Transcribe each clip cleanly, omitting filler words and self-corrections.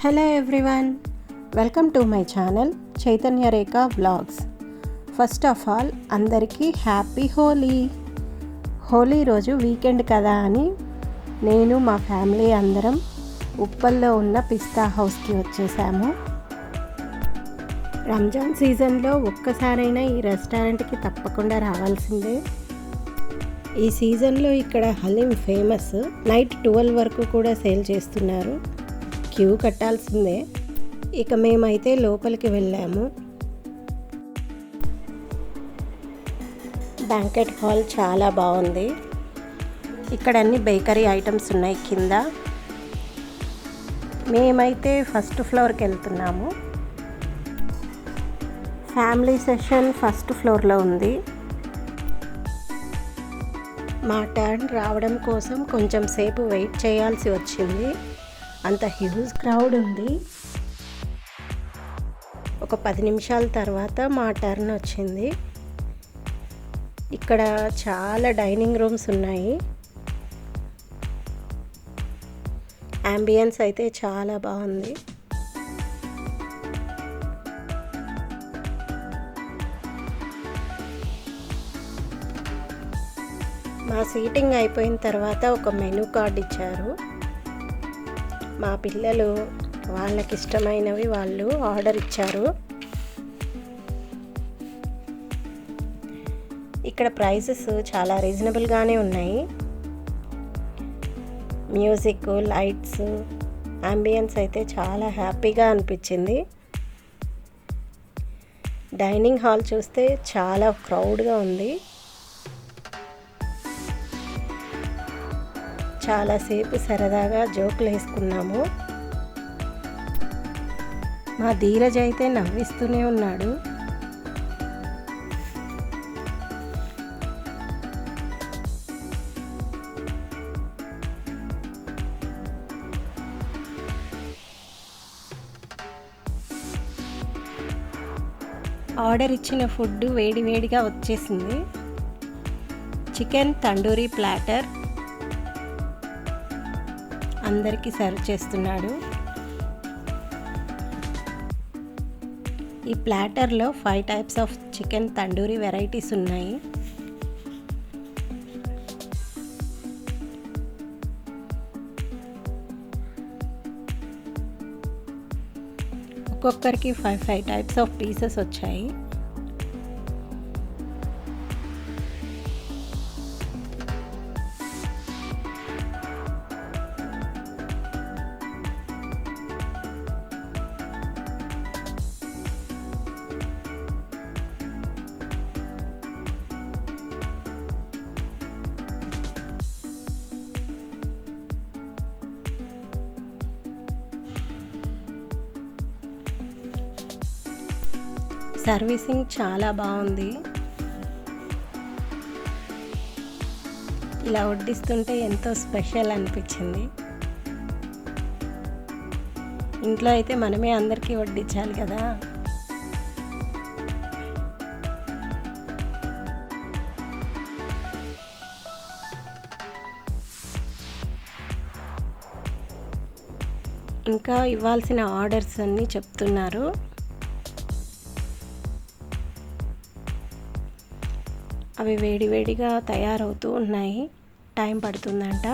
Hello everyone, welcome to my channel Chaitanya Rekha vlogs. First of all అందరికీ happy Holi రోజు weekend కదా అని నేను మా ఫ్యామిలీ అందరం ఉప్పల్లో ఉన్న పిస్తా హౌస్కి వచ్చేసాము. రంజాన్ సీజన్లో ఒక్కసారైనా ఈ రెస్టారెంట్కి తప్పకుండా రావాల్సిందే. ఈ సీజన్లో ఇక్కడ హలీం ఫేమస్. నైట్ 12 వరకు కూడా సేల్ చేస్తున్నారు. క్యూ కట్టాల్సిందే. ఇక మేమైతే లోపలికి వెళ్ళాము. బ్యాంకెట్ హాల్ చాలా బాగుంది. ఇక్కడ అన్ని బేకరీ ఐటమ్స్ ఉన్నాయి కింద. మేమైతే ఫస్ట్ ఫ్లోర్కి వెళ్తున్నాము. ఫ్యామిలీ సెషన్ ఫస్ట్ ఫ్లోర్లో ఉంది. మా టర్న్ రావడం కోసం కొంచెం సేపు వెయిట్ చేయాల్సి వచ్చింది. అంత హ్యూజ్ క్రౌడ్ ఉంది. ఒక 10 నిమిషాల తర్వాత మా టర్న్ వచ్చింది. ఇక్కడ చాలా డైనింగ్ రూమ్స్ ఉన్నాయి. అంబియన్స్ అయితే చాలా బాగుంది. మా సీటింగ్ అయిపోయిన తర్వాత ఒక మెనూ కార్డ్ ఇచ్చారు. మా పిల్లలు వాళ్ళకి ఇష్టమైనవి వాళ్ళు ఆర్డర్ ఇచ్చారు. ఇక్కడ ప్రైసెస్ చాలా రీజనబుల్గానే ఉన్నాయి. మ్యూజిక్, లైట్స్, అంబియన్స్ అయితే చాలా హ్యాపీగా అనిపించింది. డైనింగ్ హాల్ చూస్తే చాలా క్రౌడ్గా ఉంది. చాలాసేపు సరదాగా జోకులు వేసుకున్నాము. మా ధీరజ్ అయితే నవ్విస్తూనే ఉన్నాడు. ఆర్డర్ ఇచ్చిన ఫుడ్ వేడివేడిగా వచ్చేసింది. చికెన్ తండూరీ ప్లాటర్ అందరికీ సర్వ్ చేస్తున్నాడు. ఈ ప్లాటర్లో 5 types of chicken tandoori varieties ఉన్నాయి. ఒక్కొక్కరికి 5 టైప్స్ ఆఫ్ పీసెస్ వచ్చాయి. సర్వీసింగ్ చాలా బాగుంది. ఇలా వడ్డిస్తుంటే ఎంతో స్పెషల్ అనిపించింది. ఇంట్లో అయితే మనమే అందరికీ వడ్డించాలి కదా. ఇంకా ఇవ్వాల్సిన ఆర్డర్స్ అన్నీ చెప్తున్నారు. అవి వేడివేడిగా తయారవుతూ ఉన్నాయి. టైం పడుతుందంట.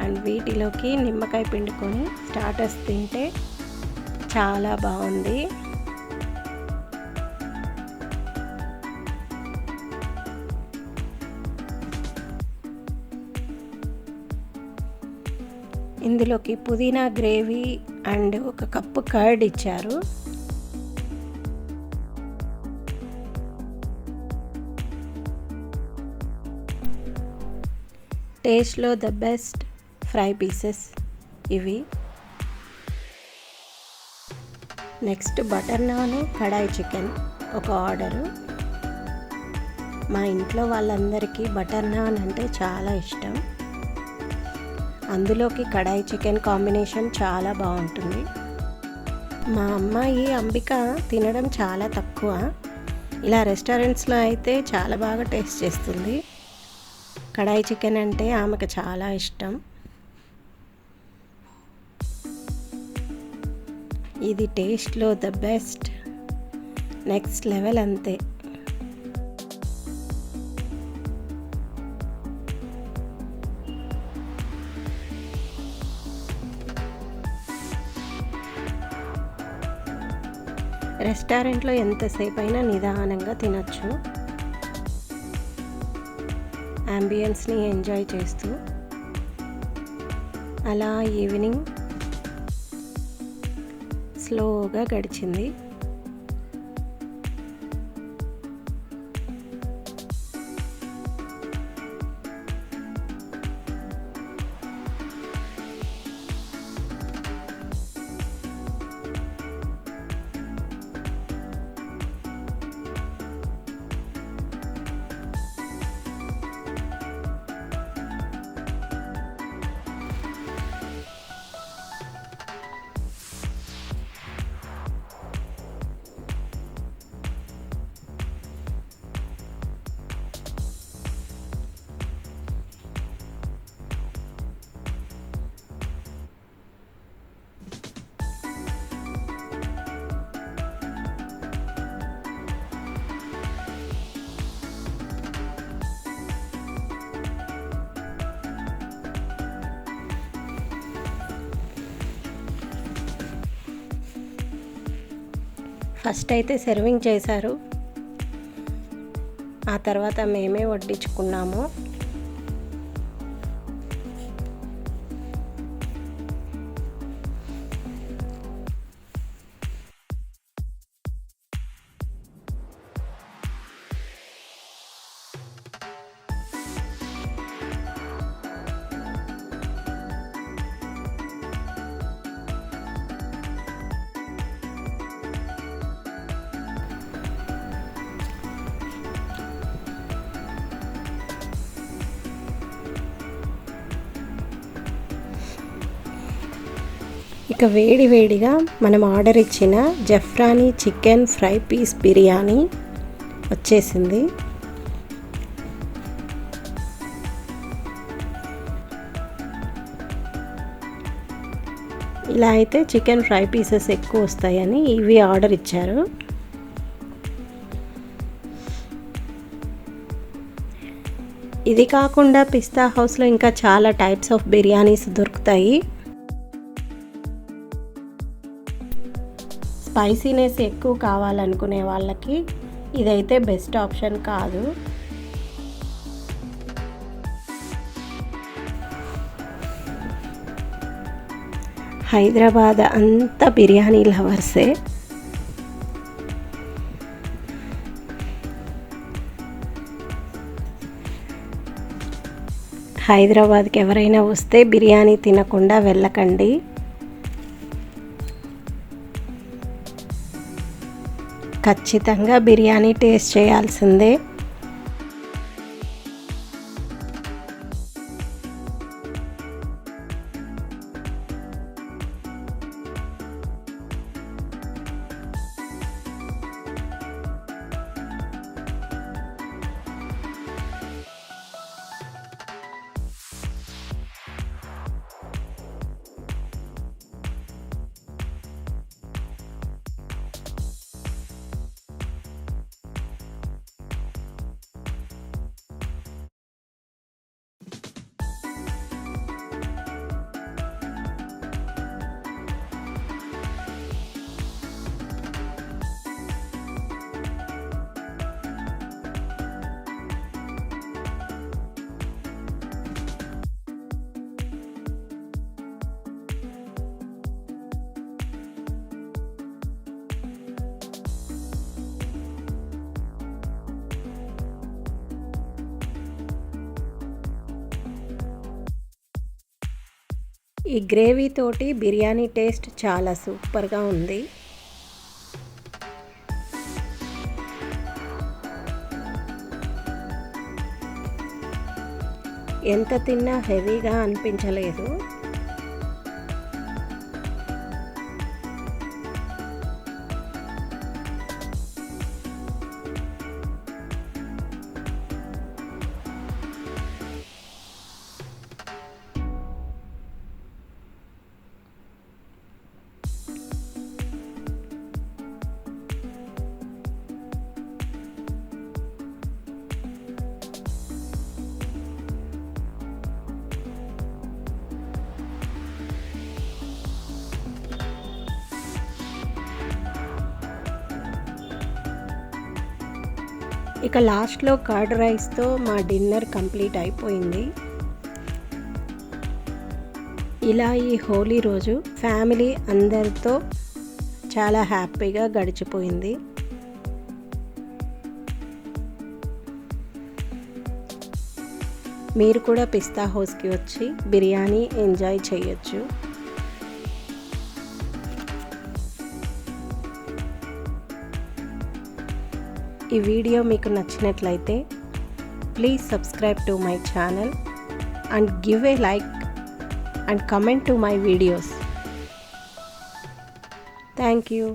అండ్ వీటిలోకి నిమ్మకాయ పిండుకొని స్టార్టర్స్ తింటే చాలా బాగుంది. ఇందులోకి పుదీనా గ్రేవీ అండ్ ఒక కప్పు కర్డ్ ఇచ్చారు. టేస్ట్లో ద బెస్ట్ ఫ్రై పీసెస్ ఇవి. నెక్స్ట్ బటర్ నాన్, కడాయి చికెన్ ఒక ఆర్డరు. మా ఇంట్లో వాళ్ళందరికీ బటర్ నాన్ అంటే చాలా ఇష్టం. అందులోకి కడాయి చికెన్ కాంబినేషన్ చాలా బాగుంటుంది. మా అమ్మాయి అంబిక తినడం చాలా తక్కువ. ఇలా రెస్టారెంట్స్లో అయితే చాలా బాగా టేస్ట్ చేస్తుంది. కడాయి చికెన్ అంటే ఆమెకు చాలా ఇష్టం. ఇది టేస్ట్లో ద బెస్ట్, నెక్స్ట్ లెవెల్ అంతే. రెస్టారెంట్లో ఎంతసేపు అయినా నిదానంగా తినచ్చు, అంబియన్స్ని ఎంజాయ్ చేస్తూ. అలా ఈవినింగ్ స్లోగా గడిచింది. ఫస్ట్ అయితే సర్వింగ్ చేశారు, ఆ తర్వాత మేమే వడ్డించుకున్నాము. ఇక వేడి వేడిగా మనం ఆర్డర్ ఇచ్చిన zafrani chicken fry piece biryani వచ్చేసింది. ఇలా అయితే చికెన్ ఫ్రై పీసెస్ ఎక్కువ వస్తాయని ఇవి ఆర్డర్ ఇచ్చారు. ఇది కాకుండా పిస్తా హౌస్లో ఇంకా చాలా టైప్స్ ఆఫ్ బిర్యానీస్ దొరుకుతాయి. స్పైసీనెస్ ఎక్కువ కావాలనుకునే వాళ్ళకి ఇదైతే బెస్ట్ ఆప్షన్ కాదు. హైదరాబాద్ అంతా బిర్యానీ లవర్సే. హైదరాబాద్కి ఎవరైనా వస్తే బిర్యానీ తినకుండా వెళ్ళకండి. ఖచ్చితంగా బిర్యానీ టేస్ట్ చేయాల్సిందే. ఈ గ్రేవీ తోటి బిర్యానీ టేస్ట్ చాలా సూపర్గా ఉంది. ఎంత తిన్నా హెవీగా అనిపించలేదు. ఇక లాస్ట్లో కర్డ్ రైస్తో మా డిన్నర్ కంప్లీట్ అయిపోయింది. ఇలా ఈ హోలీ రోజు ఫ్యామిలీ అందరితో చాలా హ్యాపీగా గడిచిపోయింది. మీరు కూడా పిస్తా హౌస్కి వచ్చి బిర్యానీ ఎంజాయ్ చేయొచ్చు. ఈ వీడియో మీకు నచ్చినట్లయితే please subscribe to my channel and give a like and comment to my videos. Thank you.